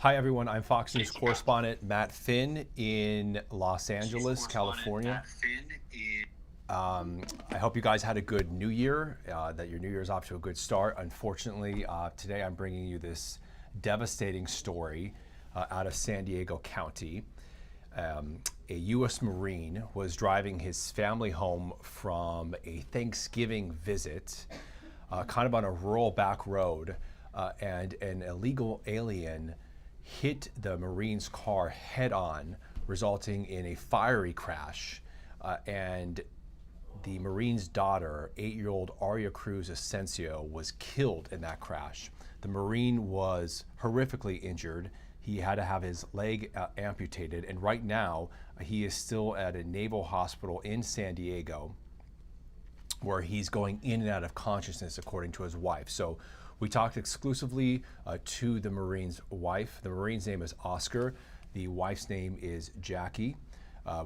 Hi, everyone. I'm Fox News correspondent Matt Finn in Los Angeles, California. I hope you guys had a good New Year, that your New Year is off to a good start. Unfortunately, today I'm bringing you this devastating story out of San Diego County. A U.S. Marine was driving his family home from a Thanksgiving visit, kind of on a rural back road, and an illegal alien hit the Marine's car head on, resulting in a fiery crash. And the Marine's daughter, 8-year-old Aria Cruz Asensio, was killed in that crash. The Marine was horrifically injured. He had to have his leg amputated, and right now he is still at a naval hospital in San Diego where he's going in and out of consciousness, according to his wife. So we talked exclusively to the Marine's wife. The Marine's name is Oscar. The wife's name is Jackie.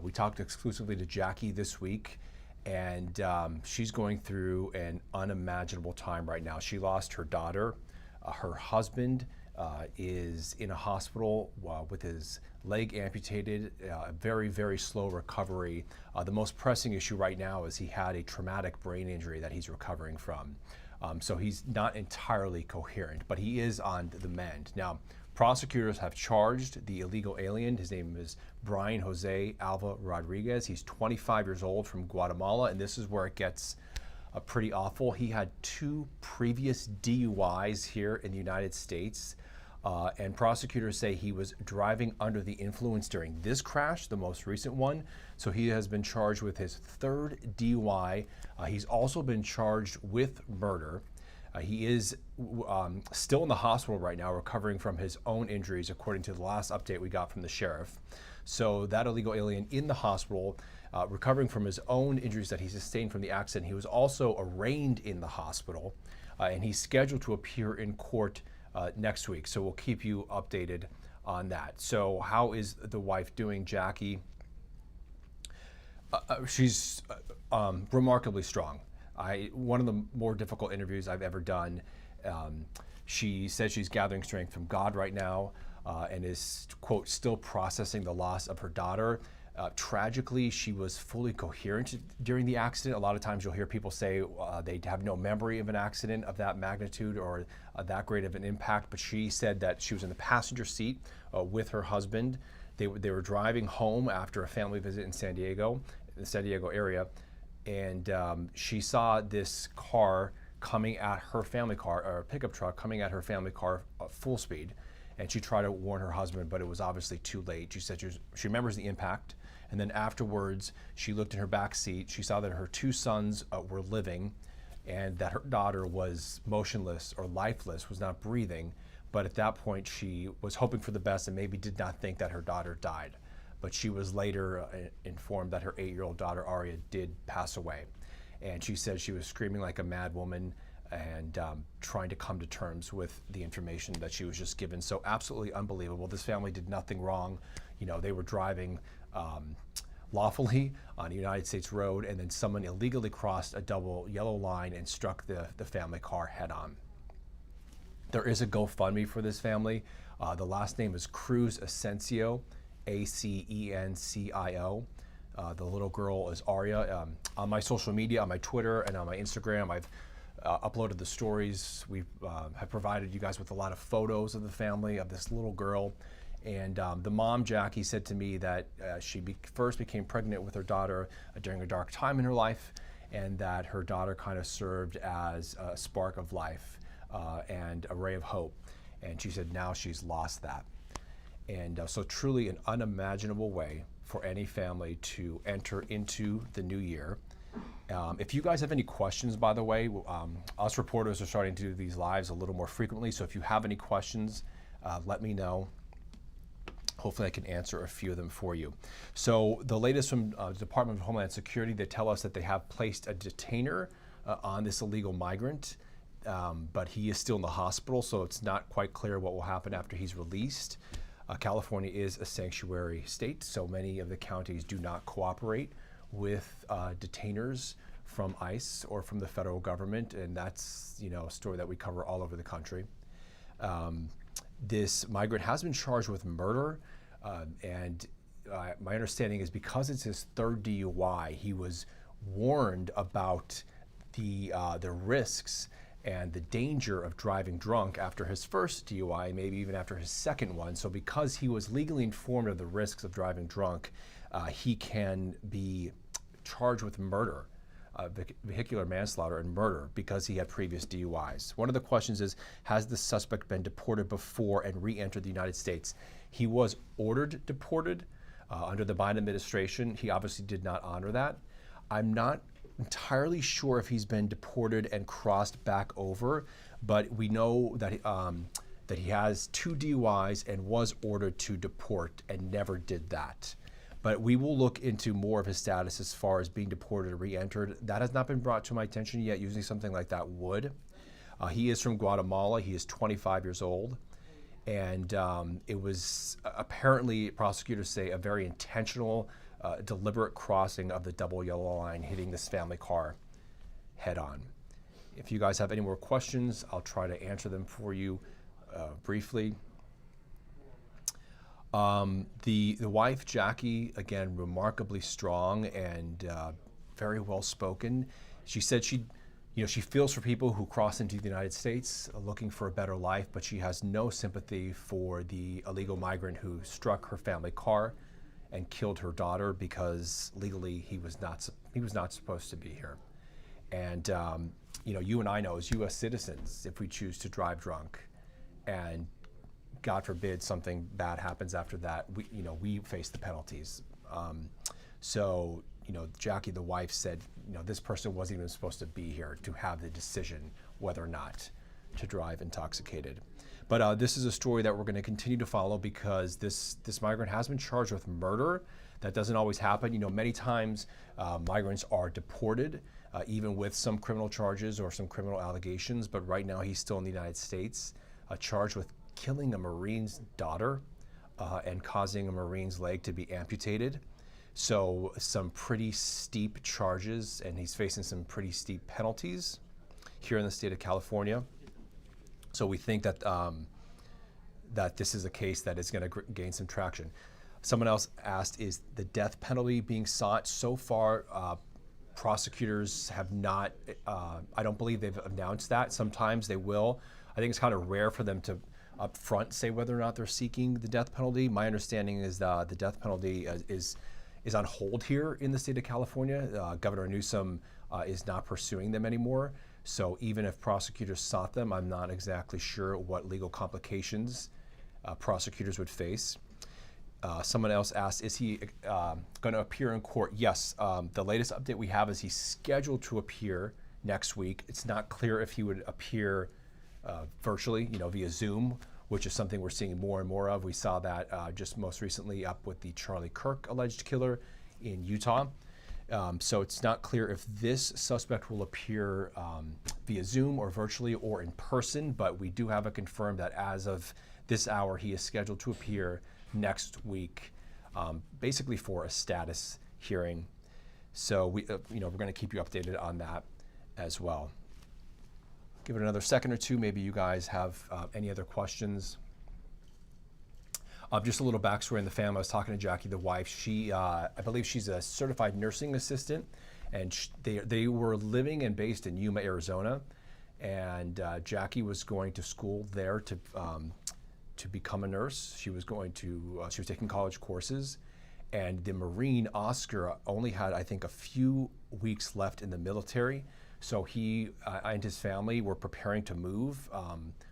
We talked exclusively to Jackie this week, and she's going through an unimaginable time right now. She lost her daughter. Her husband is in a hospital with his leg amputated, very, very slow recovery. The most pressing issue right now is he had a traumatic brain injury that he's recovering from. So he's not entirely coherent, but he is on the mend. Now, prosecutors have charged the illegal alien. His name is Brian Jose Alva Rodriguez. He's 25 years old from Guatemala, and this is where it gets pretty awful. He had 2 previous DUIs here in the United States, and prosecutors say he was driving under the influence during this crash, the most recent one. So he has been charged with his 3rd DUI. He's also been charged with murder. He is still in the hospital right now, recovering from his own injuries, according to the last update we got from the sheriff. So that illegal alien in the hospital, recovering from his own injuries that he sustained from the accident. He was also arraigned in the hospital, and he's scheduled to appear in court next week. So we'll keep you updated on that. So how is the wife doing, Jackie? She's remarkably strong. One of the more difficult interviews I've ever done. She says she's gathering strength from God right now, and is, quote, still processing the loss of her daughter. Tragically, she was fully coherent during the accident. A lot of times you'll hear people say they have no memory of an accident of that magnitude or that great of an impact, but she said that she was in the passenger seat with her husband. They were driving home after a family visit in San Diego, the San Diego area, and she saw this car coming at her family car, or a pickup truck coming at her family car full speed, and she tried to warn her husband, but it was obviously too late. She said she remembers the impact, and then afterwards she looked in her back seat. She saw that her 2 sons were living, and that her daughter was motionless or lifeless, was not breathing. But at that point she was hoping for the best and maybe did not think that her daughter died. But she was later informed that her 8-year-old daughter, Aria, did pass away. And she said she was screaming like a mad woman and trying to come to terms with the information that she was just given. So absolutely unbelievable. This family did nothing wrong. You know, they were driving lawfully on a United States road, and then someone illegally crossed a double yellow line and struck the family car head on. There is a GoFundMe for this family. The last name is Cruz Asensio, Acencio. The little girl is Aria. On my social media, on my Twitter and on my Instagram, I've uploaded the stories. We have provided you guys with a lot of photos of the family, of this little girl. And the mom, Jackie, said to me that she first became pregnant with her daughter during a dark time in her life, and that her daughter kind of served as a spark of life and a ray of hope. And she said now she's lost that. And so truly an unimaginable way for any family to enter into the new year. If you guys have any questions, by the way, us reporters are starting to do these lives a little more frequently. So if you have any questions, let me know. Hopefully I can answer a few of them for you. So the latest from the Department of Homeland Security, they tell us that they have placed a detainer on this illegal migrant, but he is still in the hospital, so it's not quite clear what will happen after he's released. California is a sanctuary state, so many of the counties do not cooperate with detainers from ICE or from the federal government, and that's a story that we cover all over the country. This migrant has been charged with murder, and my understanding is because it's his third DUI, he was warned about the risks and the danger of driving drunk after his first DUI, maybe even after his second one. So because he was legally informed of the risks of driving drunk, he can be charged with murder, vehicular manslaughter and murder, because he had previous DUIs. One of the questions is, has the suspect been deported before and re-entered the United States? He was ordered deported under the Biden administration. He obviously did not honor that. I'm not entirely sure if he's been deported and crossed back over, but we know that he has 2 DUIs and was ordered to deport and never did that. But we will look into more of his status as far as being deported or re-entered. That has not been brought to my attention yet. Usually something like that would. He is from Guatemala. He is 25 years old. And it was apparently, prosecutors say, a very intentional, deliberate crossing of the double yellow line, hitting this family car head on. If you guys have any more questions, I'll try to answer them for you briefly. The wife, Jackie, again, remarkably strong and very well spoken. She said she feels for people who cross into the United States looking for a better life, but she has no sympathy for the illegal migrant who struck her family car and killed her daughter because legally he was not supposed to be here. And you and I know as U.S. citizens, if we choose to drive drunk and God forbid something bad happens after that, we face the penalties. So Jackie, the wife, said, this person wasn't even supposed to be here to have the decision whether or not to drive intoxicated. But this is a story that we're going to continue to follow because this migrant has been charged with murder. That doesn't always happen. Many times migrants are deported, even with some criminal charges or some criminal allegations. But right now he's still in the United States, charged with killing a Marine's daughter and causing a Marine's leg to be amputated. So some pretty steep charges, and he's facing some pretty steep penalties here in the state of California. So we think that that this is a case that is going to gain some traction. Someone else asked, is the death penalty being sought? So far, prosecutors have not, I don't believe they've announced that. Sometimes they will. I think it's kind of rare for them to up front say whether or not they're seeking the death penalty. My understanding is that the death penalty is on hold here in the state of California. Governor Newsom is not pursuing them anymore. So even if prosecutors sought them, I'm not exactly sure what legal complications prosecutors would face. Someone else asked, is he going to appear in court? Yes. The latest update we have is he's scheduled to appear next week. It's not clear if he would appear virtually, via Zoom, which is something we're seeing more and more of. We saw that just most recently up with the Charlie Kirk alleged killer in Utah. So it's not clear if this suspect will appear via Zoom or virtually or in person, but we do have it confirmed that as of this hour, he is scheduled to appear next week, basically for a status hearing. So we're going to keep you updated on that as well. Give it another second or two. Maybe you guys have any other questions. Just a little backstory in the family. I was talking to Jackie, the wife. She, I believe she's a certified nursing assistant, and they were living and based in Yuma, Arizona. And Jackie was going to school there to become a nurse. She was taking college courses, and the Marine Oscar only had, I think, a few weeks left in the military. So he and his family were preparing to move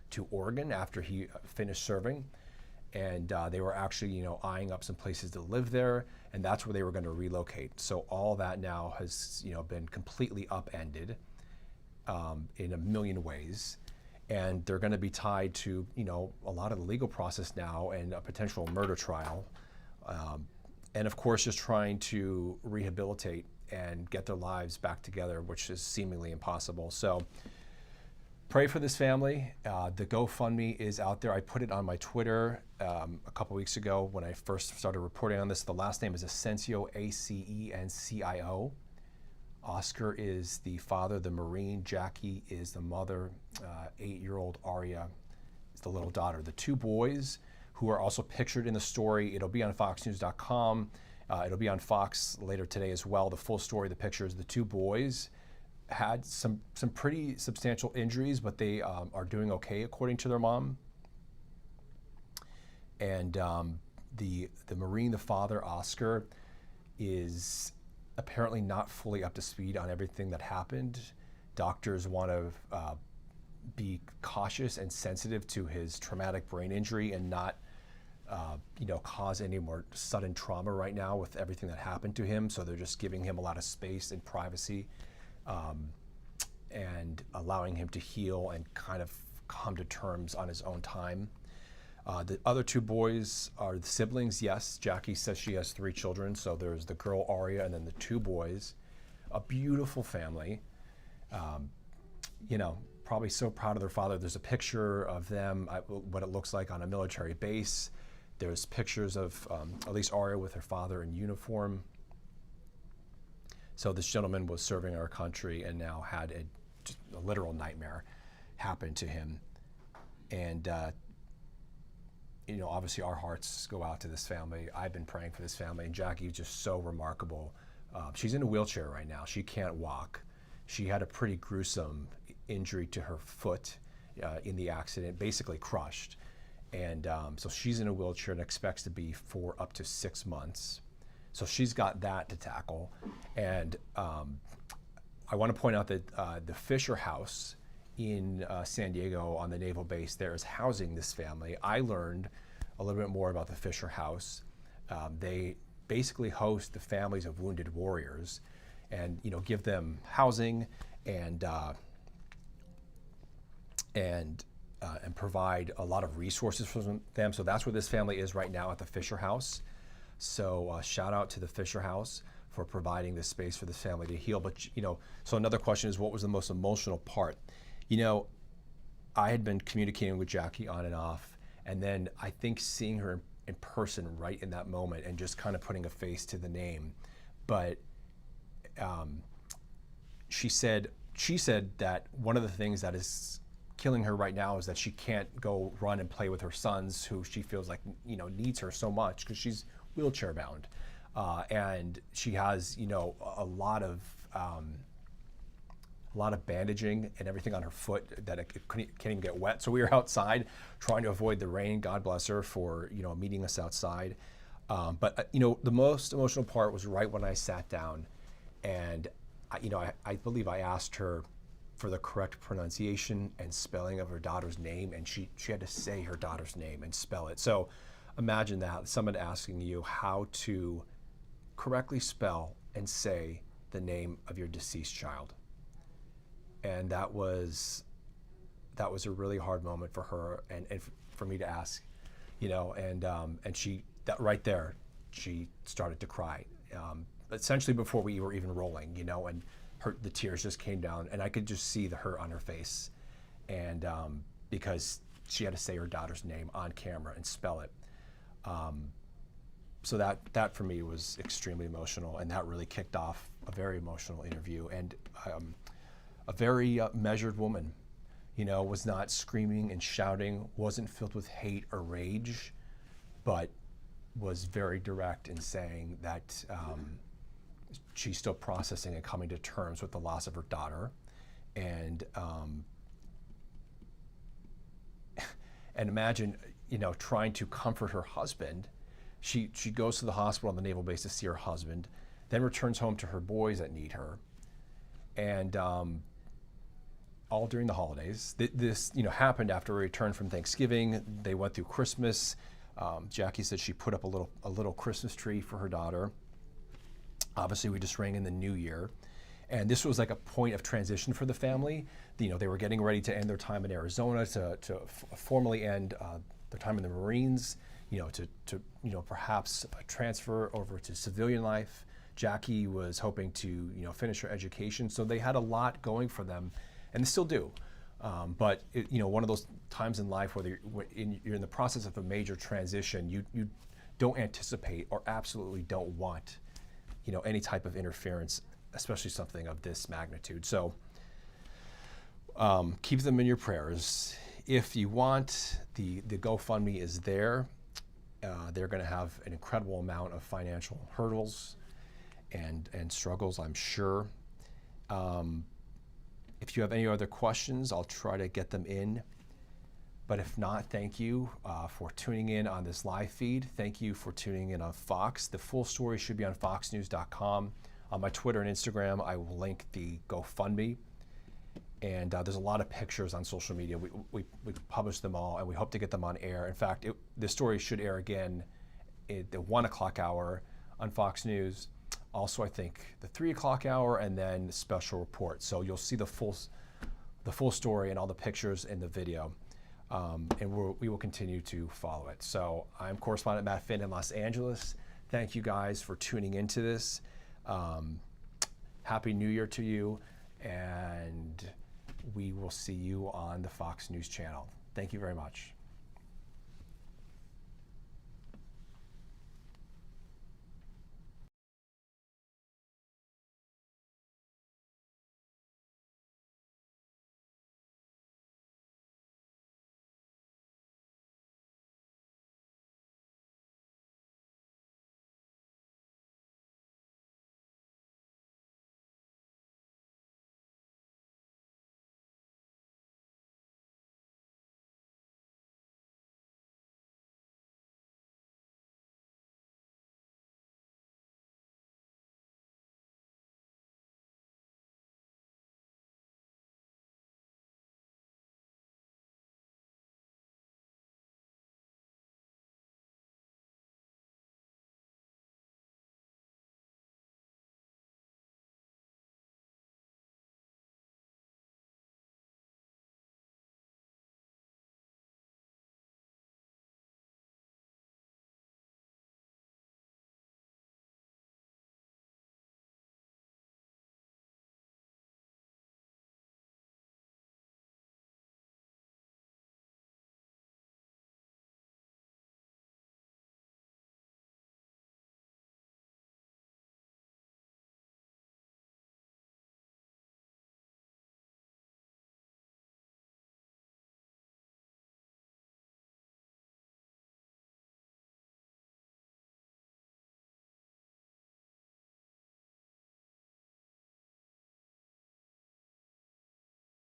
to Oregon after he finished serving. And they were actually, eyeing up some places to live there, and that's where they were going to relocate. So all that now has, been completely upended in a million ways, and they're going to be tied to, a lot of the legal process now and a potential murder trial, and of course just trying to rehabilitate and get their lives back together, which is seemingly impossible. So pray for this family. The GoFundMe is out there. I put it on my Twitter a couple weeks ago when I first started reporting on this. The last name is Asencio, Acencio. Oscar is the father, the Marine. Jackie is the mother, 8-year-old Aria the little daughter. The two boys who are also pictured in the story, it'll be on foxnews.com. It'll be on Fox later today as well. The full story, the pictures. The two boys had some pretty substantial injuries, but they are doing okay according to their mom. And the Marine, the father, Oscar, is apparently not fully up to speed on everything that happened. Doctors want to be cautious and sensitive to his traumatic brain injury and not cause any more sudden trauma right now with everything that happened to him. So they're just giving him a lot of space and privacy and allowing him to heal and kind of come to terms on his own time. The other two boys are the siblings. Yes, Jackie says she has 3 children. So there's the girl Aria and then the 2 boys. A beautiful family. Probably so proud of their father. There's a picture of them, what it looks like on a military base. There's pictures of at least Aria with her father in uniform. So this gentleman was serving our country and now had a literal nightmare happen to him. And obviously our hearts go out to this family. I've been praying for this family, and Jackie is just so remarkable. She's in a wheelchair right now. She can't walk. She had a pretty gruesome injury to her foot in the accident, basically crushed. And so she's in a wheelchair and expects to be for up to 6 months. So she's got that to tackle. And I want to point out that the Fisher House in San Diego on the naval base there is housing this family. I learned a little bit more about the Fisher House. They basically host the families of wounded warriors and give them housing and provide a lot of resources for them. So that's where this family is right now, at the Fisher House. So shout out to the Fisher House for providing this space for this family to heal. But so another question is, what was the most emotional part? I had been communicating with Jackie on and off, and then I think seeing her in person right in that moment and just kind of putting a face to the name. But she said that one of the things that is killing her right now is that she can't go run and play with her sons, who she feels like needs her so much because she's wheelchair bound, and she has a lot of bandaging and everything on her foot that it can't even get wet. So we were outside trying to avoid the rain. God bless her for meeting us outside. But the most emotional part was right when I sat down, and I believe I asked her for the correct pronunciation and spelling of her daughter's name, and she had to say her daughter's name and spell it. So imagine that, someone asking you how to correctly spell and say the name of your deceased child. And that was a really hard moment for her and for me to ask, and she, that right there, she started to cry, essentially before we were even rolling, and the tears just came down, and I could just see the hurt on her face, and because she had to say her daughter's name on camera and spell it. So that for me was extremely emotional, and that really kicked off a very emotional interview. And a very measured woman, was not screaming and shouting, wasn't filled with hate or rage, but was very direct in saying that she's still processing and coming to terms with the loss of her daughter. And and imagine, trying to comfort her husband. She goes to the hospital on the naval base to see her husband, then returns home to her boys that need her. And all during the holidays. This happened after a return from Thanksgiving. They went through Christmas. Jackie said she put up a little Christmas tree for her daughter. Obviously, we just rang in the new year. And this was like a point of transition for the family. They were getting ready to end their time in Arizona, to formally end their time in the Marines, to perhaps transfer over to civilian life. Jackie was hoping to finish her education. So they had a lot going for them, and they still do. But one of those times in life where you're in the process of a major transition, you don't anticipate or absolutely don't want any type of interference, especially something of this magnitude. So keep them in your prayers. if you want, the GoFundMe is there. They're going to have an incredible amount of financial hurdles and struggles, I'm sure. If you have any other questions, I'll try to get them in. But if not, thank you for tuning in on this live feed. Thank you for tuning in on Fox. The full story should be on foxnews.com. On my Twitter and Instagram, I will link the GoFundMe. And there's a lot of pictures on social media. We publish them all, and we hope to get them on air. In fact, this story should air again at the 1 o'clock hour on Fox News. Also, I think the 3 o'clock hour, and then special report. So you'll see the full story and all the pictures in the video. And we will continue to follow it. So I'm correspondent Matt Finn in Los Angeles. Thank you guys for tuning into this. Happy New Year to you, and we will see you on the Fox News channel. Thank you very much.